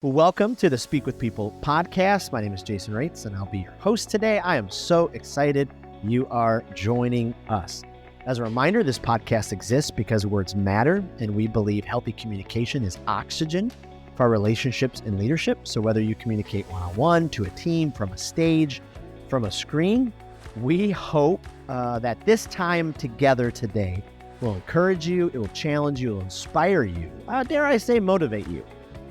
Well, welcome to the Speak with People podcast. My name is Jason Raitz, and I'll be your host today. I am so excited you are joining us. As a reminder, this podcast exists because words matter, and we believe healthy communication is oxygen for our relationships and leadership. So whether you communicate one-on-one, to a team, from a stage, from a screen, we hope that this time together today will encourage you, it will challenge you, it will inspire you, dare I say motivate you,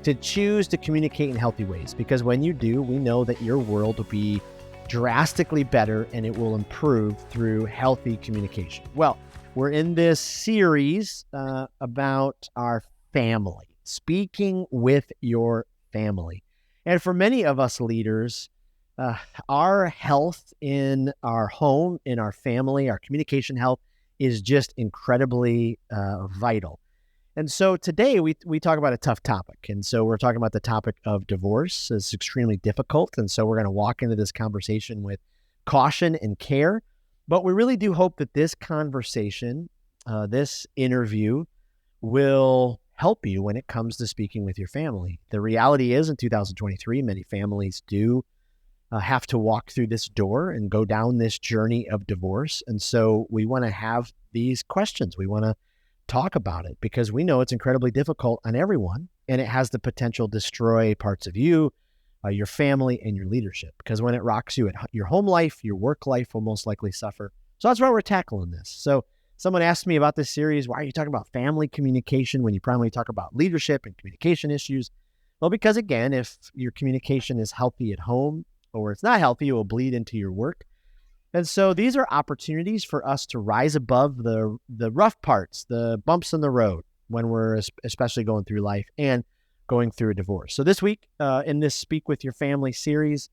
to choose to communicate in healthy ways. Because when you do, we know that your world will be drastically better and it will improve through healthy communication. Well, we're in this series about our family, speaking with your family. And for many of us leaders, our health in our home, in our family, our communication health is just incredibly vital. And so today we talk about a tough topic. And so we're talking about the topic of divorce. It's extremely difficult. And so we're going to walk into this conversation with caution and care. But we really do hope that this conversation, this interview will help you when it comes to speaking with your family. The reality is in 2023, many families do have to walk through this door and go down this journey of divorce. And so we want to have these questions. We want to talk about it because we know it's incredibly difficult on everyone, and it has the potential to destroy parts of you, your family, and your leadership. Because when it rocks you, your home life, your work life will most likely suffer. So that's why we're tackling this. So someone asked me about this series, why are you talking about family communication when you primarily talk about leadership and communication issues? Well, because again, if your communication is healthy at home or it's not healthy, it will bleed into your work. And so these are opportunities for us to rise above the rough parts, the bumps in the road when we're especially going through life and going through a divorce. So this week in this Speak with Your Family series,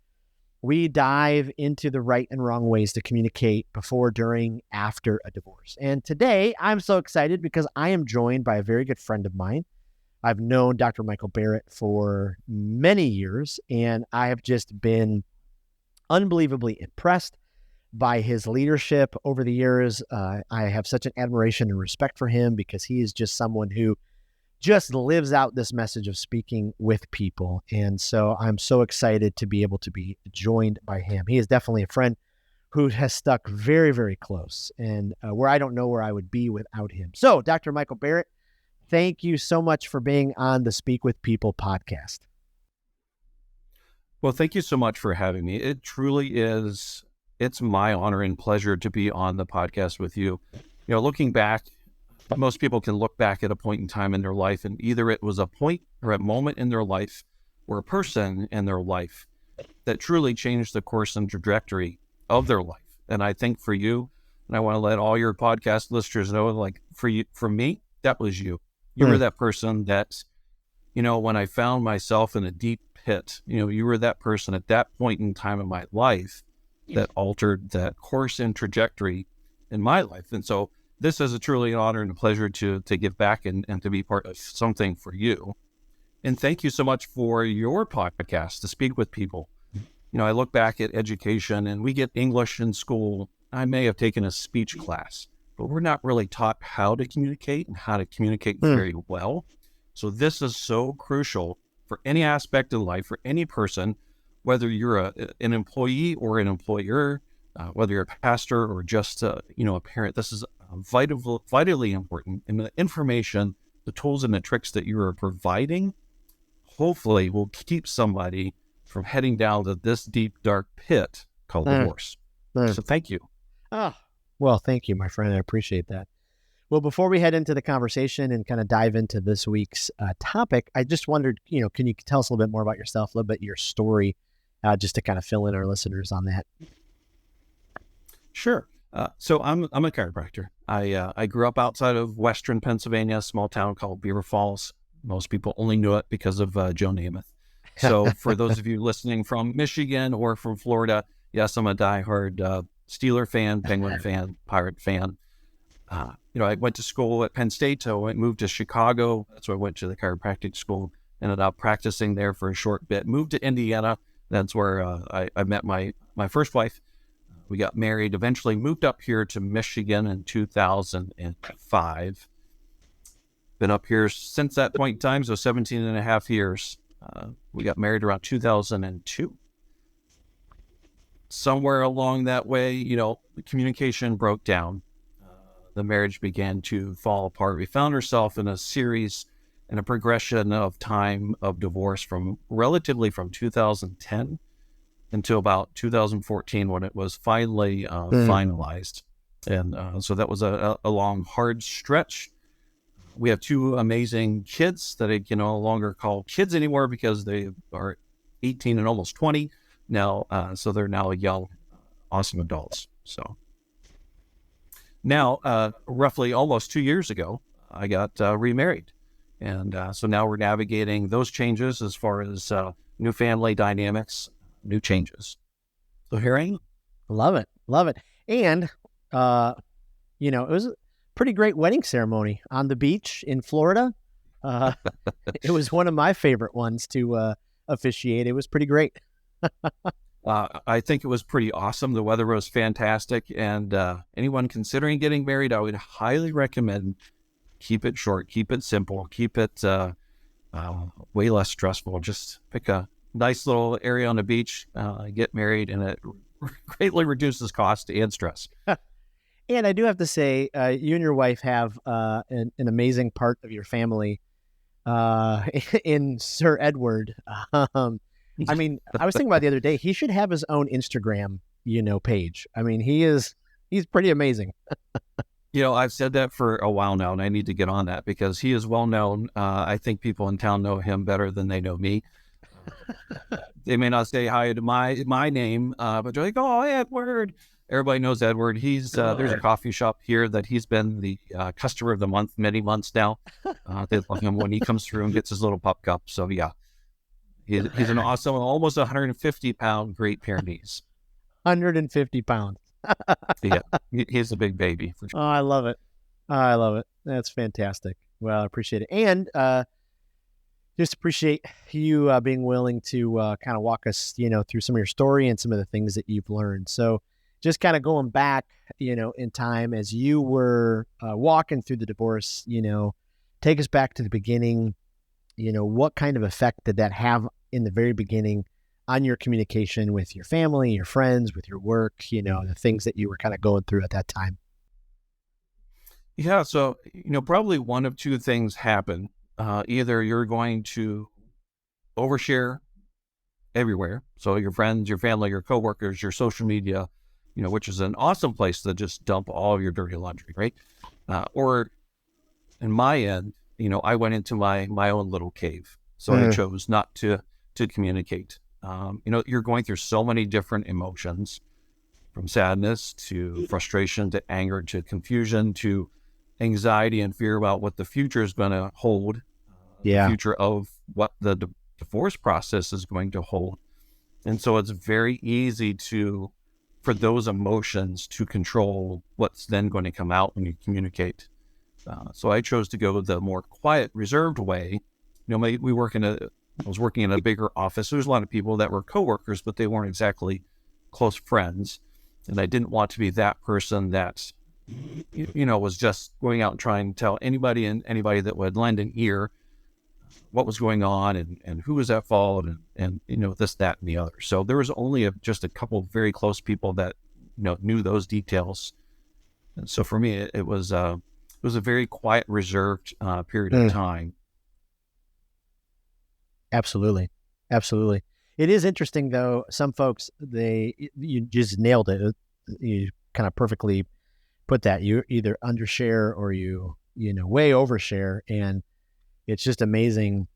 we dive into the right and wrong ways to communicate before, during, after a divorce. And today I'm so excited because I am joined by a very good friend of mine. I've known Dr. Michael Barrett for many years, and I have just been unbelievably impressed by his leadership over the years. I have such an admiration and respect for him because he is just someone who just lives out this message of speaking with people. And so I'm so excited to be able to be joined by him. He is definitely a friend who has stuck very, very close, and where I don't know where I would be without him. So Dr. Michael Barrett, thank you so much for being on the Speak with People podcast. Well, thank you so much for having me. It truly is. It's my honor and pleasure to be on the podcast with you. Looking back, most people can look back at a point in time in their life, and either it was a point or a moment in their life or a person in their life that truly changed the course and trajectory of their life. And I think for you, and I want to let all your podcast listeners know, like for me, that was you. You were that person that, when I found myself in a deep pit, you were that person at that point in time in my life that altered that course and trajectory in my life. And so this is truly an honor and a pleasure to give back and to be part of something for you. And thank you so much for your podcast, To Speak with People. I look back at education, and we get English in school. I may have taken a speech class, but we're not really taught how to communicate and how to communicate very well. So this is so crucial for any aspect of life, for any person, whether you're an employee or an employer, whether you're a pastor or just a parent. This is vitally important. And the information, the tools and the tricks that you are providing, hopefully will keep somebody from heading down to this deep, dark pit called divorce. So thank you. Well, thank you, my friend. I appreciate that. Well, before we head into the conversation and kind of dive into this week's topic, I just wondered, can you tell us a little bit more about yourself, a little bit your story, just to kind of fill in our listeners on that? Sure. So I'm a chiropractor. I grew up outside of Western Pennsylvania, a small town called Beaver Falls. Most people only knew it because of Joe Namath. So for those of you listening from Michigan or from Florida, yes, I'm a diehard Steeler fan, Penguin fan, Pirate fan. I went to school at Penn State, so I moved to Chicago. That's where I went to the chiropractic school, ended up practicing there for a short bit, moved to Indiana. That's where I met my first wife. We got married, eventually moved up here to Michigan in 2005. Been up here since that point in time, so 17 and a half years. We got married around 2002. Somewhere along that way, the communication broke down. The marriage began to fall apart. We found ourselves in a series and a progression of time of divorce from 2010 until about 2014 when it was finally finalized. And so that was a long, hard stretch. We have two amazing kids that I can no longer call kids anymore because they are 18 and almost 20 now. So they're now young, awesome adults. So now, roughly almost 2 years ago, I got remarried. And so now we're navigating those changes as far as new family dynamics, new changes. So here I am. Love it. Love it. And, it was a pretty great wedding ceremony on the beach in Florida. It was one of my favorite ones to officiate. It was pretty great. I think it was pretty awesome. The weather was fantastic. And anyone considering getting married, I would highly recommend keep it short, keep it simple, keep it way less stressful. Just pick a nice little area on the beach, get married, and it greatly reduces cost and stress. And I do have to say, you and your wife have an amazing part of your family in Sir Edward. I mean, I was thinking about the other day, he should have his own Instagram, page. I mean, he's pretty amazing. I've said that for a while now, and I need to get on that because he is well known. I think people in town know him better than they know me. They may not say hi to my name, but they're like, "Oh, Edward." Everybody knows Edward. He's there's a coffee shop here that he's been the customer of the month many months now. They love him when he comes through and gets his little pup cup. So yeah, he's an awesome, almost 150-pound Great Pyrenees. 150 pounds. Yeah, he's a big baby. For sure. Oh, I love it. I love it. That's fantastic. Well, I appreciate it. And just appreciate you being willing to kind of walk us, through some of your story and some of the things that you've learned. So just kind of going back, in time as you were walking through the divorce, take us back to the beginning. What kind of effect did that have in the very beginning on your communication with your family, your friends, with your work, the things that you were kind of going through at that time? Yeah. So, probably one of two things happen. Either you're going to overshare everywhere. So your friends, your family, your coworkers, your social media, which is an awesome place to just dump all of your dirty laundry, right? Or in my end, I went into my own little cave. So I chose not to communicate. You're going through so many different emotions, from sadness to frustration to anger to confusion to anxiety and fear about what the future is going to hold. The future of what the divorce process is going to hold. And so it's very easy for those emotions to control what's then going to come out when you communicate. So I chose to go the more quiet, reserved way. I was working in a bigger office. There's a lot of people that were coworkers, but they weren't exactly close friends. And I didn't want to be that person that, was just going out and trying to tell anybody that would lend an ear what was going on and who was at fault and this, that, and the other. So there was only just a couple of very close people that, knew those details. And so for me, it was a very quiet, reserved period of time. Absolutely. Absolutely. It is interesting though. Some folks, you just nailed it. You kind of perfectly put that. You either undershare or you way overshare. And it's just amazing.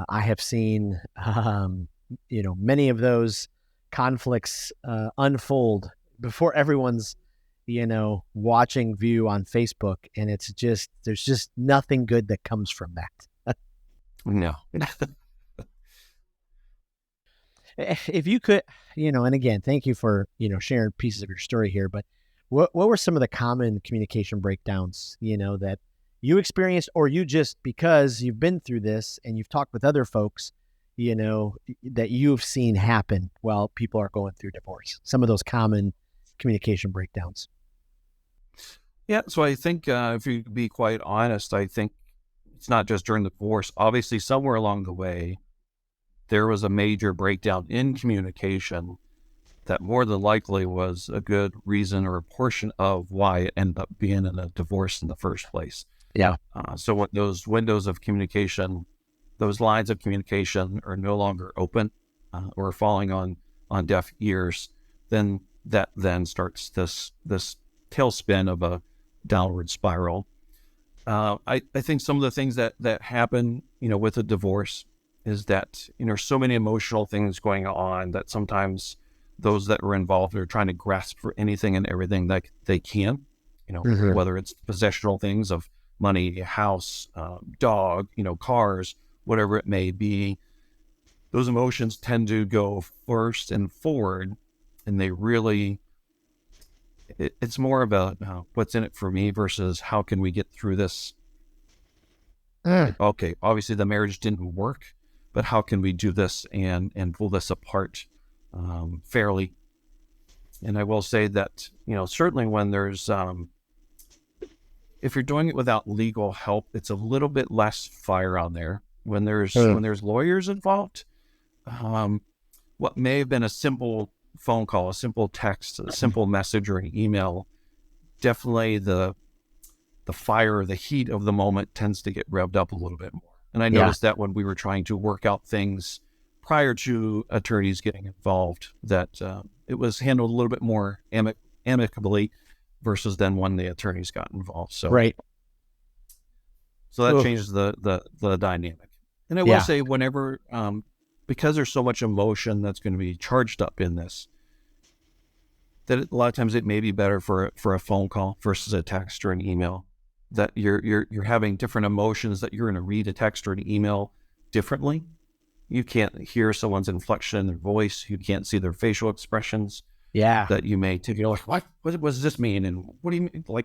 I have seen, many of those conflicts unfold before everyone's, watching view on Facebook. And there's just nothing good that comes from that. No. If you could, and again, thank you for, sharing pieces of your story here, but what were some of the common communication breakdowns, that you experienced, or you just, because you've been through this and you've talked with other folks, that you've seen happen while people are going through divorce, some of those common communication breakdowns? Yeah. So I think if you be quite honest, I think it's not just during the divorce. Obviously, somewhere along the way, there was a major breakdown in communication that more than likely was a good reason or a portion of why it ended up being in a divorce in the first place. Yeah. So when those windows of communication, those lines of communication are no longer open or falling on deaf ears, then that then starts this tailspin of a downward spiral. I think some of the things that happen, with a divorce is that, so many emotional things going on that sometimes those that were involved are trying to grasp for anything and everything that they can, Mm-hmm. whether it's possessional things of money, house, dog, cars, whatever it may be. Those emotions tend to go first and forward, and they really, it's more about what's in it for me versus how can we get through this. Like, okay, obviously the marriage didn't work, but how can we do this and pull this apart fairly? And I will say that, certainly when there's, if you're doing it without legal help, it's a little bit less fire on there. When there's lawyers involved, what may have been a simple phone call, a simple text, a simple message or an email, definitely the fire, the heat of the moment tends to get revved up a little bit more. And I noticed that when we were trying to work out things prior to attorneys getting involved, that it was handled a little bit more amicably versus then when the attorneys got involved. So Right. So that changes the dynamic. And I will say, whenever, because there's so much emotion that's going to be charged up in this, that a lot of times it may be better for a phone call versus a text or an email. That you're having different emotions that you're going to read a text or an email differently. You can't hear someone's inflection in their voice. You can't see their facial expressions. Yeah. That you may take, like, what does this mean? And what do you mean? Like,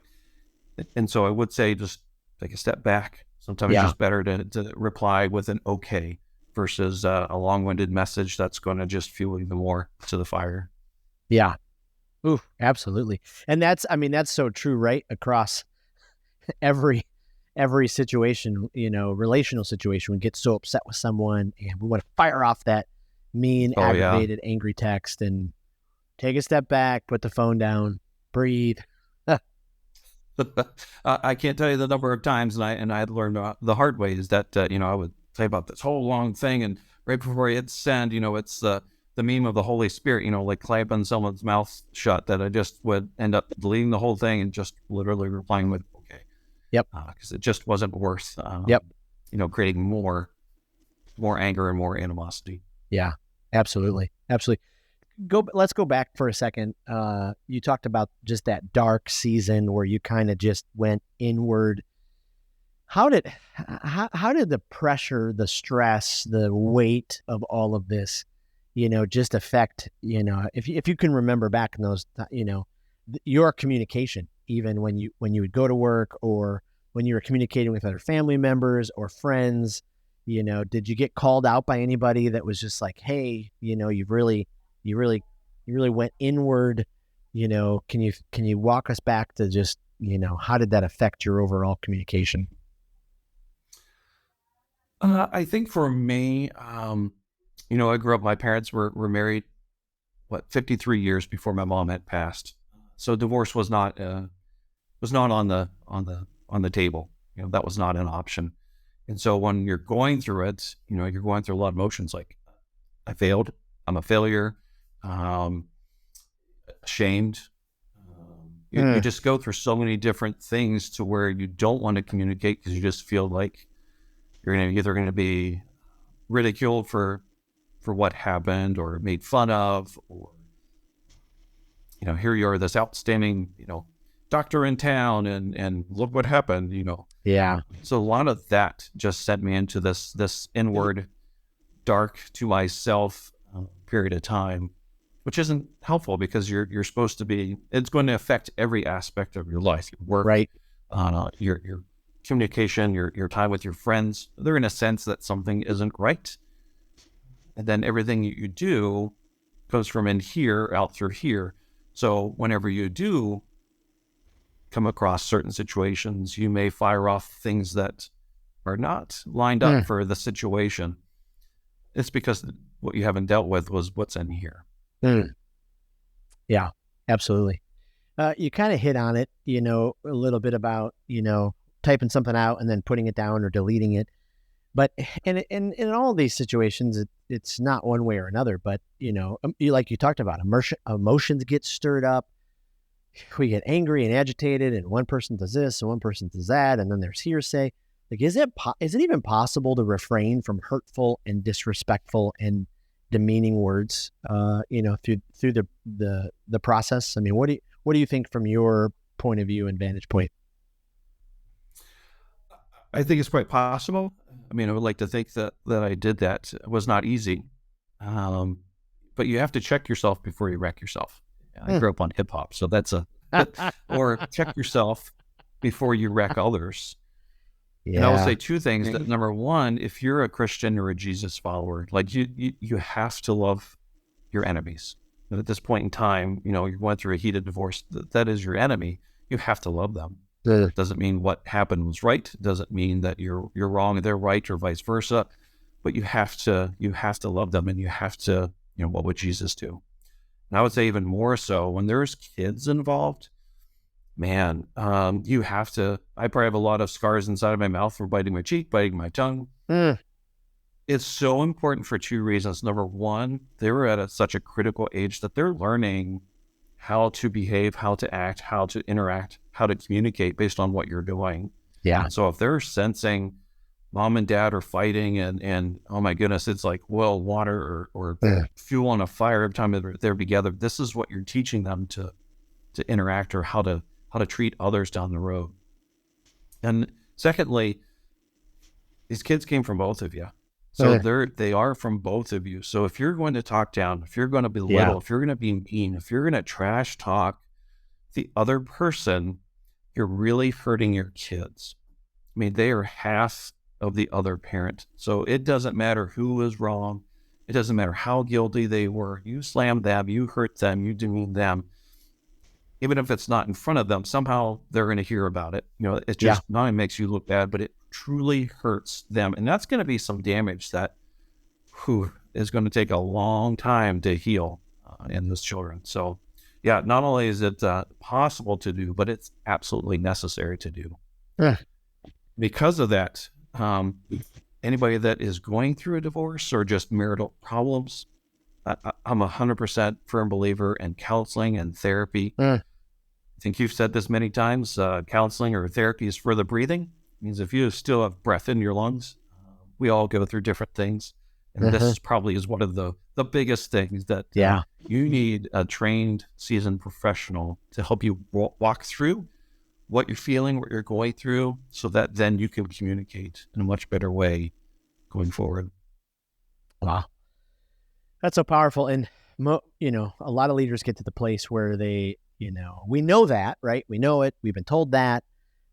and so I would say just take a step back. Sometimes it's just better to reply with an okay versus a long-winded message that's going to just fuel even more to the fire. Yeah. Ooh, absolutely. And that's so true, right? Across every situation, relational situation. We get so upset with someone and we want to fire off that mean, aggravated, angry text and take a step back, put the phone down, breathe. I can't tell you the number of times, and I had learned the hard way is that, I would say about this whole long thing, and right before I hit send, it's the meme of the Holy Spirit, like clamping someone's mouth shut, that I just would end up deleting the whole thing and just literally replying with, okay. Yep. Because it just wasn't worth, creating more anger and more animosity. Yeah, absolutely. Absolutely. Let's go back for a second. You talked about just that dark season where you kind of just went inward. How did the pressure, the stress, the weight of all of this, just affect, if you can remember back in those, your communication, even when you would go to work or when you were communicating with other family members or friends, did you get called out by anybody that was just like, hey, you really went inward, can you walk us back to just, how did that affect your overall communication? I think for me, I grew up, my parents were married, 53 years before my mom had passed. So divorce was not on the table. That was not an option. And so when you're going through it, you're going through a lot of emotions like, I failed, I'm a failure, ashamed. You just go through so many different things to where you don't want to communicate because you just feel like you're either going to be ridiculed for what happened or made fun of, or, here you are, this outstanding, doctor in town and look what happened, Yeah. So a lot of that just sent me into this inward dark to myself period of time, which isn't helpful because you're supposed to be, it's going to affect every aspect of your life, your work, Right. Your communication, your time with your friends. They're in a sense that something isn't right. And then everything you do goes from in here out through here. So whenever you do come across certain situations, you may fire off things that are not lined up for the situation. It's because what you haven't dealt with was what's in here. Mm. Yeah, absolutely. You kind of hit on it, a little bit about, typing something out and then putting it down or deleting it. But in all these situations, it's not one way or another. But like you talked about, emotions get stirred up. We get angry and agitated, and one person does this and one person does that, and then there's hearsay. Like, is it even possible to refrain from hurtful and disrespectful and demeaning words? Through the process. I mean, what do you think from your point of view and vantage point? I think it's quite possible. I mean, I would like to think that I did that. It was not easy. But you have to check yourself before you wreck yourself. I grew up on hip hop, so that's or check yourself before you wreck others. Yeah. And I will say two things. That number one, if you're a Christian or a Jesus follower, like you have to love your enemies. And at this point in time, you're going through a heated divorce. That is your enemy. You have to love them. Doesn't mean what happened was right. Doesn't mean that you're wrong and they're right, or vice versa. But you have to love them, and you have to, what would Jesus do? And I would say even more so when there's kids involved. Man, you have to. I probably have a lot of scars inside of my mouth for biting my cheek, biting my tongue. It's so important for two reasons. Number one, they were at such a critical age that they're learning how to behave, how to act, how to interact, how to communicate based on what you're doing. Yeah. So if they're sensing mom and dad are fighting and oh my goodness, it's like oil, water, or fuel on a fire every time they're together, this is what you're teaching them to interact, or how to treat others down the road. And secondly, these kids came from both of you. So they are from both of you. So if you're going to talk down, if you're going to belittle, if you're going to be mean, if you're going to trash talk the other person, you're really hurting your kids. I mean, they are half of the other parent. So it doesn't matter who was wrong. It doesn't matter how guilty they were. You slammed them, you hurt them, you demeaned them. Even if it's not in front of them, somehow they're going to hear about it. It just not only makes you look bad, but it truly hurts them. And that's going to be some damage that is going to take a long time to heal in those children. So, yeah, not only is it possible to do, but it's absolutely necessary to do. Because of that, anybody that is going through a divorce or just marital problems, I'm 100% firm believer in counseling and therapy. I think you've said this many times. Counseling or therapy is for the breathing. It means if you still have breath in your lungs, we all go through different things. And this is probably one of the biggest things that you need a trained, seasoned professional to help you walk through what you're feeling, what you're going through, so that then you can communicate in a much better way going forward. Wow. That's so powerful. And, a lot of leaders get to the place where they, we know that, right? We know it. We've been told that.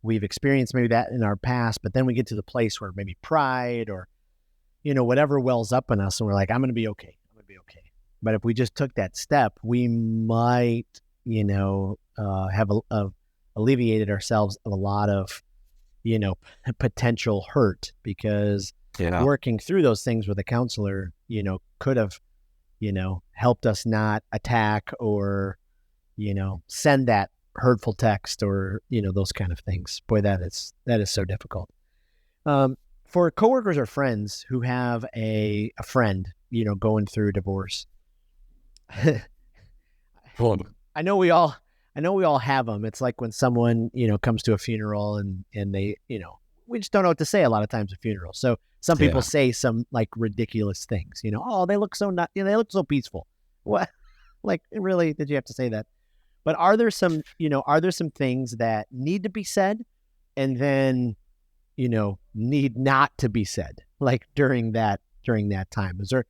We've experienced maybe that in our past, but then we get to the place where maybe pride or, whatever wells up in us, and we're like, I'm going to be okay. I'm going to be okay. But if we just took that step, we might, have alleviated ourselves of a lot of, potential hurt, because working through those things with a counselor, could have, helped us not attack or, send that hurtful text or, those kind of things. Boy, that is so difficult. For coworkers or friends who have a friend, going through divorce, I know we all have them. It's like when someone, comes to a funeral and they, we just don't know what to say a lot of times at funerals. So some people say some like ridiculous things, oh, they look so they look so peaceful. What? Like, really, did you have to say that? But are there some things that need to be said and then, need not to be said, like during that time? Is there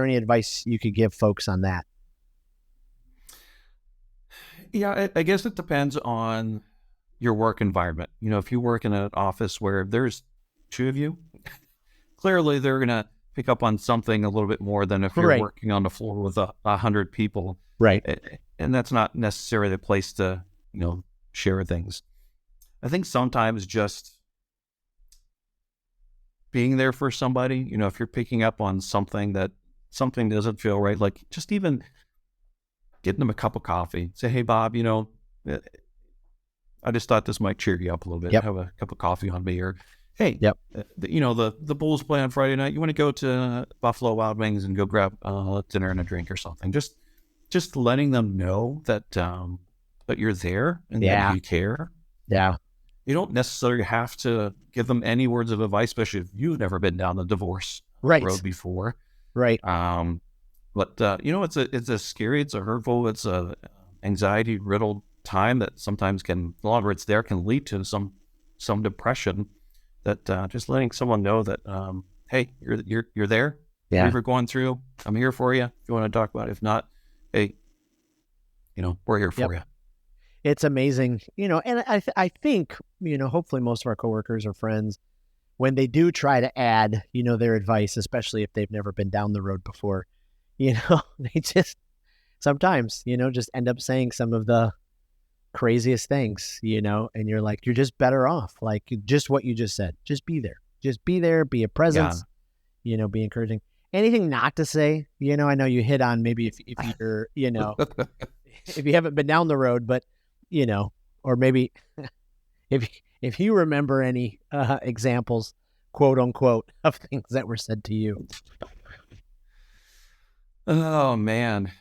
any advice you could give folks on that? Yeah, I guess it depends on your work environment. If you work in an office where there's two of you, clearly they're going to pick up on something a little bit more than if you're working on the floor with 100 people. Right. And that's not necessarily the place to, share things. I think sometimes just being there for somebody, if you're picking up on something doesn't feel right, like just even getting them a cup of coffee, say, hey, Bob, I just thought this might cheer you up a little bit. Yep. Have a cup of coffee on me, or hey, Yep. The Bulls play on Friday night. You want to go to Buffalo Wild Wings and go grab dinner and a drink or something. Just letting them know that that you're there and that you care. Yeah. You don't necessarily have to give them any words of advice, especially if you've never been down the divorce road before. Right. But it's a scary, it's a hurtful, it's a anxiety riddled time that sometimes the longer it's there, can lead to some depression. That just letting someone know that, hey, you're there. Yeah. Whatever you're going through, I'm here for you. If you want to talk about it, if not, hey, we're here for you. It's amazing, and I think, hopefully most of our coworkers or friends, when they do try to add, their advice, especially if they've never been down the road before, they just sometimes, just end up saying some of the craziest things, and you're like, you're just better off. Like just what you just said, just be there, be a presence, be encouraging. Anything not to say, I know you hit on maybe if you're, if you haven't been down the road, but, or maybe if you remember any examples, quote unquote, of things that were said to you. Oh man.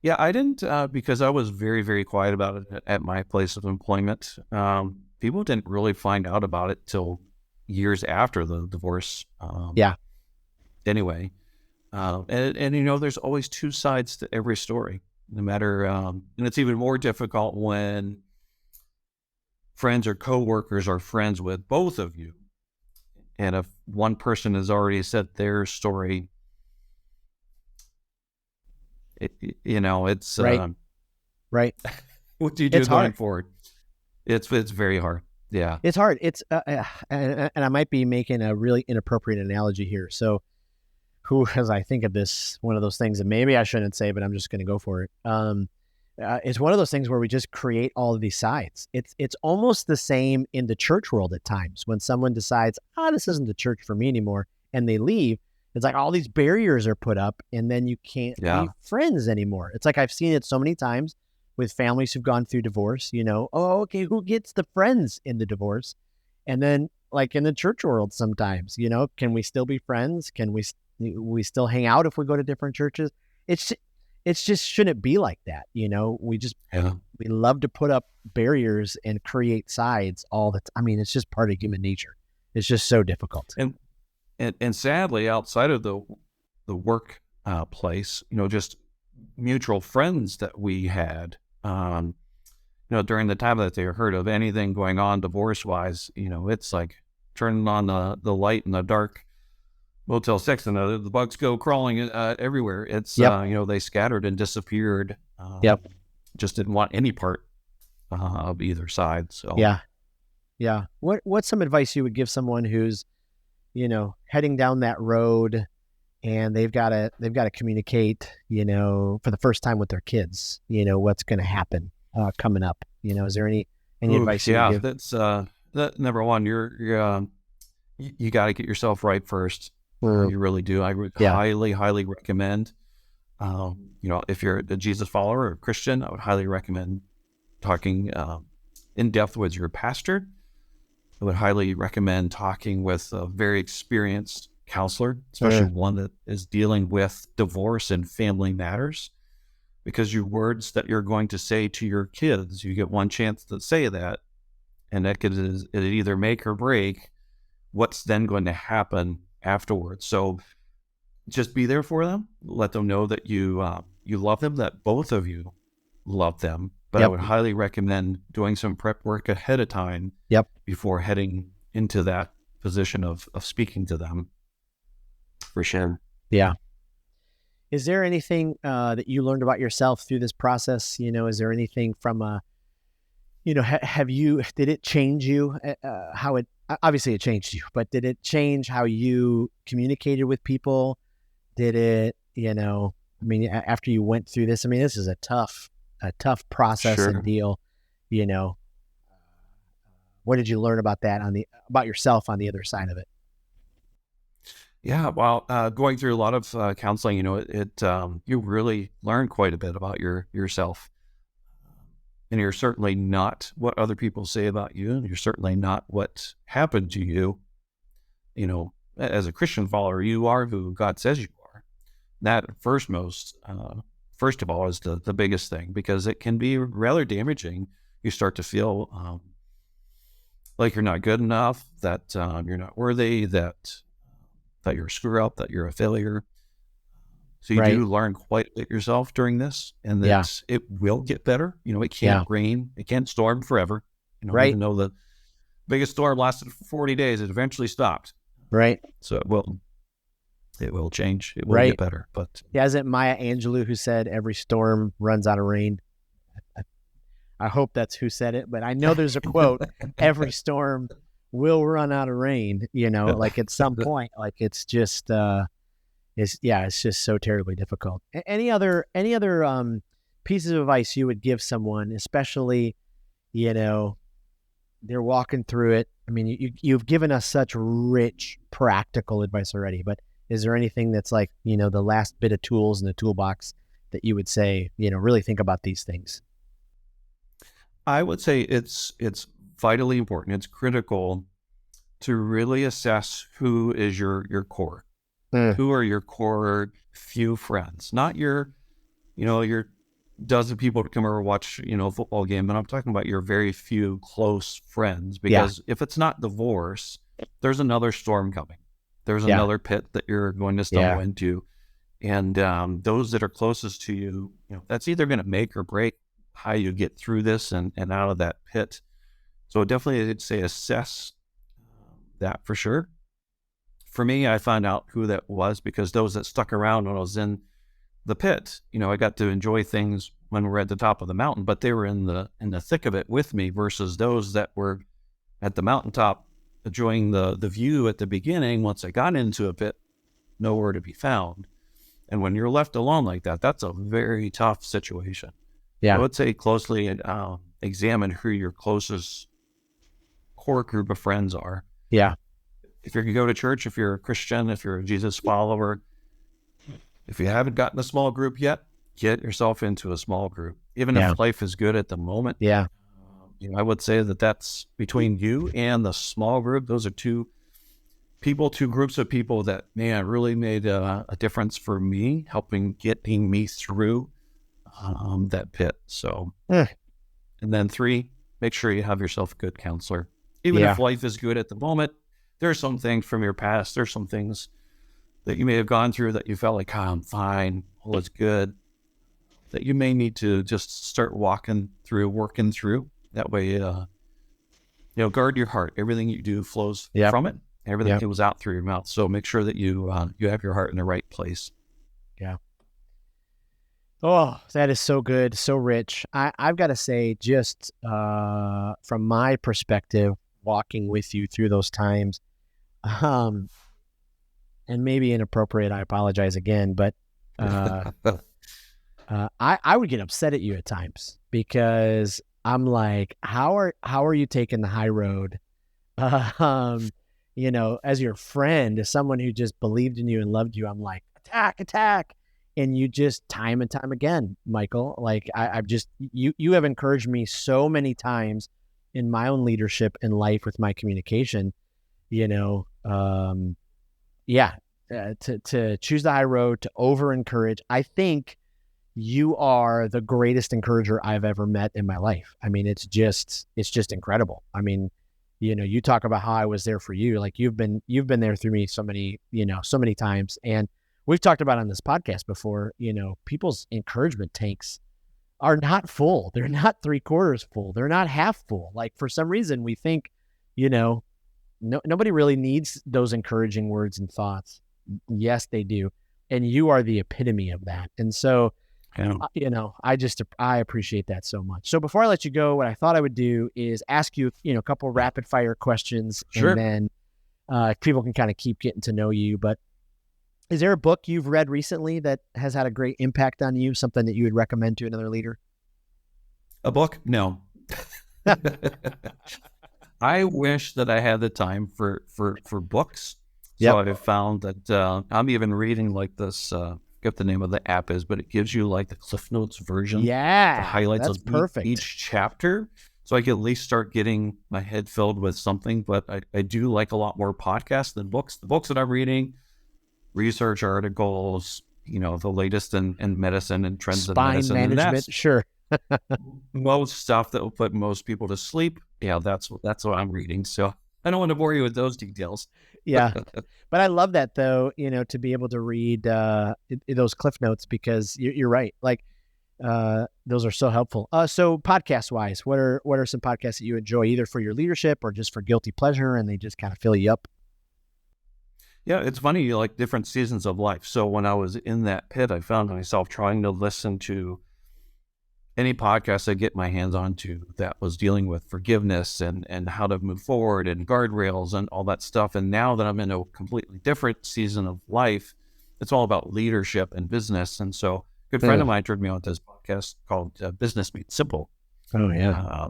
Yeah, I didn't, because I was very, very quiet about it at my place of employment. People didn't really find out about it till years after the divorce. Anyway, and there's always two sides to every story, no matter, and it's even more difficult when friends or coworkers are friends with both of you. And if one person has already said their story, it's right. What do you do going forward? It's very hard. Yeah, it's hard. It's and I might be making a really inappropriate analogy here. So, as I think of this, one of those things that maybe I shouldn't say, but I'm just going to go for it. It's one of those things where we just create all of these sides. It's almost the same in the church world at times when someone decides, this isn't the church for me anymore, and they leave. It's like all these barriers are put up, and then you can't be friends anymore. It's like I've seen it so many times with families who've gone through divorce. Okay, who gets the friends in the divorce? And then, like in the church world, sometimes, can we still be friends? Can we still hang out if we go to different churches? It's just shouldn't be like that. We love to put up barriers and create sides all the time. I mean, it's just part of human nature. It's just so difficult. And sadly, outside of the work place, just mutual friends that we had, during the time that they heard of anything going on divorce-wise, it's like turning on the light in the dark Motel 6 and the bugs go crawling everywhere. It's, they scattered and disappeared. Just didn't want any part of either side. So yeah. What's some advice you would give someone who's, heading down that road and they've got to communicate, for the first time with their kids, what's going to happen coming up? Is there any advice you would give? That's that number one. You got to get yourself right first. You really do. I would highly recommend. If you're a Jesus follower or a Christian, I would highly recommend talking in depth with your pastor. I would highly recommend talking with a very experienced counselor, especially one that is dealing with divorce and family matters, because your words that you're going to say to your kids, you get one chance to say that, and that could it either make or break what's then going to happen afterwards. So just be there for them. Let them know that you love them, that both of you love them. But I would highly recommend doing some prep work ahead of time before heading into that position of speaking to them. For sure. Yeah. Is there anything that you learned about yourself through this process? Is there anything from did it change you? Obviously it changed you, but did it change how you communicated with people? Did it, after you went through this, this is a tough process and deal, What did you learn about that about yourself on the other side of it? Yeah, well, going through a lot of counseling, you really learn quite a bit about yourself, and you're certainly not what other people say about you, and you're certainly not what happened to you. As a Christian follower, you are who God says you are. That first of all, is the biggest thing, because it can be rather damaging. You start to feel like you're not good enough, that you're not worthy, that you're a screw up, that you're a failure. So you Right. do learn quite a bit yourself during this, and Yeah. that it will get better. It can't Yeah. rain, it can't storm forever. Right. Even though the biggest storm lasted for 40 days, it eventually stopped. Right. So it will change. It will Right. get better. But Yeah, isn't Maya Angelou who said every storm runs out of rain? I hope that's who said it, but I know there's a quote, every storm will run out of rain, like at some point. Like it's just it's just so terribly difficult. Any other pieces of advice you would give someone, especially, they're walking through it? I mean, you've given us such rich practical advice already, but is there anything that's like, the last bit of tools in the toolbox that you would say, really think about these things? I would say it's vitally important. It's critical to really assess who is your core. Who are your core few friends, not your dozen people to come over and watch, a football game, but I'm talking about your very few close friends, because if it's not divorce, there's another storm coming. There's another pit that you're going to stumble into. And those that are closest to you, that's either going to make or break how you get through this and out of that pit. So definitely I'd say assess that for sure. For me, I found out who that was because those that stuck around when I was in the pit, I got to enjoy things when we were at the top of the mountain, but they were in the thick of it with me, versus those that were at the mountaintop enjoying the view at the beginning. Once I got into a pit, nowhere to be found. And when you're left alone like that, that's a very tough situation. Yeah. I would say closely examine who your closest core group of friends are. Yeah. If you're going to go to church, if you're a Christian, if you're a Jesus follower, if you haven't gotten a small group yet, get yourself into a small group. Even if life is good at the moment, I would say that that's between you and the small group. Those are two groups of people that, man, really made a difference for me, getting me through that pit. So, and then 3, make sure you have yourself a good counselor. Even if life is good at the moment, there's some things from your past. There's some things that you may have gone through that you felt like, I'm fine, all is good, that you may need to just start working through. That way, guard your heart. Everything you do flows from it. Everything comes out through your mouth. So make sure that you have your heart in the right place. Yeah. Oh, that is so good, so rich. I've got to say, just from my perspective, walking with you through those times, and maybe inappropriate, I apologize again, but I would get upset at you at times, because I'm like, how are you taking the high road? As your friend, as someone who just believed in you and loved you, I'm like, attack. And you just time and time again, Michael, like I've just, you have encouraged me so many times in my own leadership in life with my communication, to choose the high road, to over encourage. I think you are the greatest encourager I've ever met in my life. I mean, it's just incredible. I mean, you talk about how I was there for you. Like you've been there through me so many times. And we've talked about on this podcast before, people's encouragement tanks are not full. They're not 3/4 full. They're not half full. Like for some reason we think, nobody really needs those encouraging words and thoughts. Yes, they do. And you are the epitome of that. And so, I appreciate that so much. So before I let you go, what I thought I would do is ask you, a couple rapid fire questions. Sure. And then people can kind of keep getting to know you. But is there a book you've read recently that has had a great impact on you? Something that you would recommend to another leader? A book? No. I wish that I had the time for books. Yep. So I've found that I'm even reading like this, I forget the name of the app is, but it gives you like the Cliff Notes version, the Yeah, highlights that's of perfect. each chapter. So I can at least start getting my head filled with something. But I do like a lot more podcasts than books. The books that I'm reading, research articles, the latest in medicine and trends in Spine medicine. And that's management, sure. most stuff that will put most people to sleep. Yeah, that's what I'm reading. So I don't want to bore you with those details. Yeah. But I love that though, to be able to read those cliff notes, because you're right. Like those are so helpful. So podcast wise, what are some podcasts that you enjoy either for your leadership or just for guilty pleasure, and they just kind of fill you up? Yeah, it's funny, like different seasons of life. So when I was in that pit, I found myself trying to listen to any podcast I get my hands onto that was dealing with forgiveness and how to move forward and guardrails and all that stuff. And now that I'm in a completely different season of life, it's all about leadership and business. And so a good friend of mine turned me on to this podcast called Business Made Simple. Oh yeah.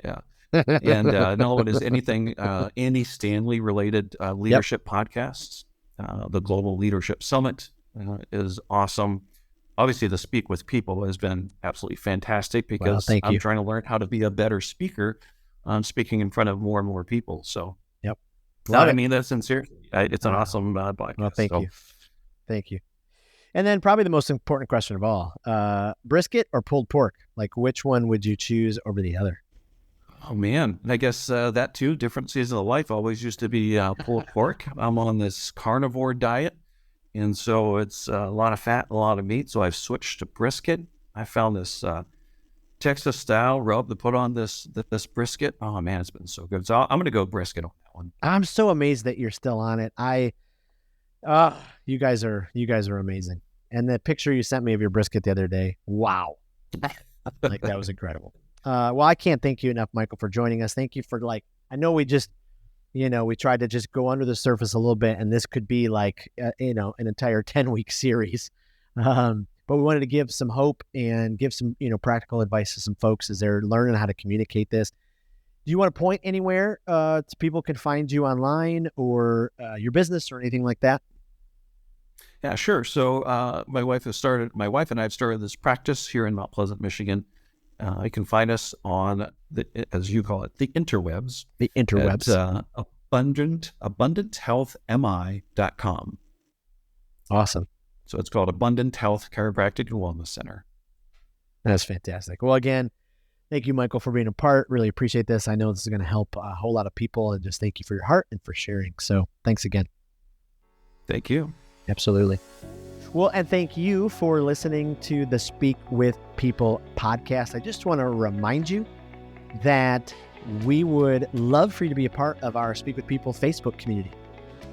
Yeah. And another one is Andy Stanley related leadership podcasts. The Global Leadership Summit is awesome. Obviously, the Speak with People has been absolutely fantastic because I'm trying to learn how to be a better speaker. I'm speaking in front of more and more people. So, yep. I mean that sincerely. It's an awesome podcast. Well, thank you. And then probably the most important question of all, brisket or pulled pork? Like which one would you choose over the other? Oh, man. I guess that too, different season of life, always used to be pulled pork. I'm on this carnivore diet. And so it's a lot of fat, a lot of meat. So I've switched to brisket. I found this Texas style rub to put on this brisket. Oh man, it's been so good. So I'm going to go brisket on that one. I'm so amazed that you're still on it. You guys are amazing. And the picture you sent me of your brisket the other day, wow. Like that was incredible. Well, I can't thank you enough, Michael, for joining us. Thank you for I know we just, we tried to just go under the surface a little bit, and this could be like, an entire 10-week series. But we wanted to give some hope and give some, practical advice to some folks as they're learning how to communicate this. Do you want to point anywhere people can find you online or your business or anything like that? Yeah, sure. So my wife and I have started this practice here in Mount Pleasant, Michigan. You can find us on as you call it, the interwebs. The interwebs. At abundanthealthmi.com. Awesome. So it's called Abundant Health Chiropractic and Wellness Center. That's fantastic. Well, again, thank you, Michael, for being a part. Really appreciate this. I know this is going to help a whole lot of people, and just thank you for your heart and for sharing. So thanks again. Thank you. Absolutely. Well, and thank you for listening to the Speak with People podcast. I just want to remind you that we would love for you to be a part of our Speak with People Facebook community.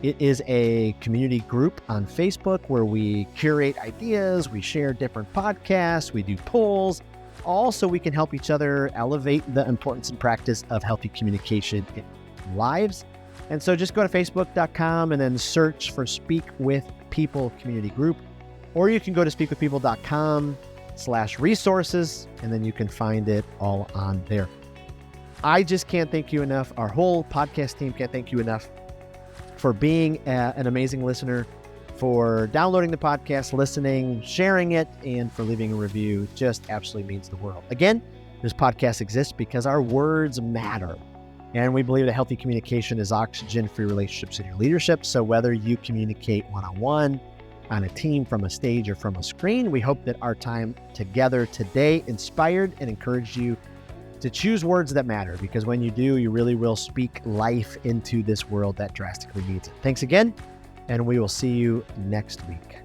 It is a community group on Facebook where we curate ideas, we share different podcasts, we do polls. Also, we can help each other elevate the importance and practice of healthy communication in lives. And so just go to facebook.com and then search for Speak with People community group, or you can go to speakwithpeople.com/resources, and then you can find it all on there. I just can't thank you enough. Our whole podcast team can't thank you enough for being an amazing listener, for downloading the podcast, listening, sharing it, and for leaving a review. Just absolutely means the world. Again, this podcast exists because our words matter. And we believe that healthy communication is oxygen-free relationships in your leadership. So whether you communicate one-on-one, on a team, from a stage, or from a screen, we hope that our time together today inspired and encouraged you to choose words that matter, because when you do, you really will speak life into this world that drastically needs it. Thanks again, and we will see you next week.